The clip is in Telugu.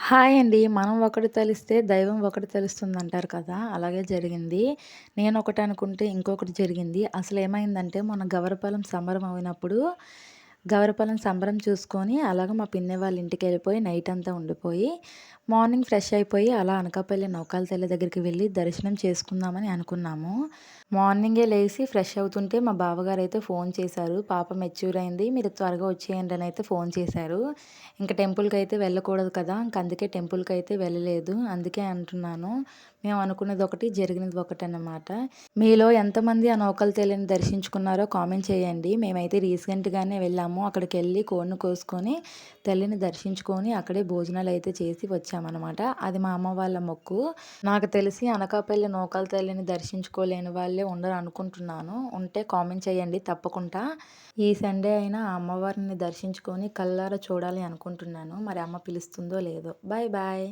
హాయ్ అండి. మనం ఒకటి తలిస్తే దైవం ఒకటి తెలుస్తుందంటారు కదా! అలాగే జరిగింది. నేనొకటి అనుకుంటే ఇంకొకటి జరిగింది. అసలేమైందంటే మొన్న గవరపాలెం సంబరం అయినప్పుడు గవరపాలెం సంబరం చూసుకొని అలాగ మా పిన్ని వాళ్ళ ఇంటికెళ్ళిపోయి నైటంతా ఉండిపోయి, మార్నింగ్ ఫ్రెష్ అయిపోయి అలా అనకాపల్లి నౌకాల తల్లి దగ్గరికి వెళ్లి దర్శనం చేసుకుందామని అనుకున్నాము. మార్నింగే లేసి ఫ్రెష్ అవుతుంటే మా బావగారైతే ఫోను చేశారు. పాప మెచ్యూర్ అయింది. మీరు త్వరగా వచ్చేయండి అనైతే ఫోను చేశారు. ఇంక టెంపుల్‌కైతే వెళ్ళకూడదు కదా! అందుకే టెంపుల్‌కైతే వెళ్ళలేదు. అందుకే అంటున్నాను. మేము అనుకున్నది ఒకటి, జరిగినది ఒకటన్నమాట. మీలో ఎంతమంది ఆ నౌకల తల్లిని దర్శించుకున్నారో కామెంట్ చేయండి. మేమైతే రీసెంట్‌గానే వెళ్ళాము. అక్కడికెళ్ళి కోడిని కోసుకొని, తల్లిని దర్శించుకొని, అక్కడే భోజనాలైతే చేసి వచ్చామనమాట. అది మా అమ్మ వాళ్ళ మొక్కు. నాకు తెలిసి అనకాపల్లి నూకాల తల్లిని దర్శించుకోలేని వాళ్ళే ఉండరనుకుంటున్నాను. ఉంటే కామెంట్ చేయండి తప్పకుండా. ఈ సండే అయినా ఆ అమ్మవారిని దర్శించుకొని కళ్ళారా చూడాలి అనుకుంటున్నాను. మరి అమ్మ పిలుస్తుందో లేదో. Bye bye.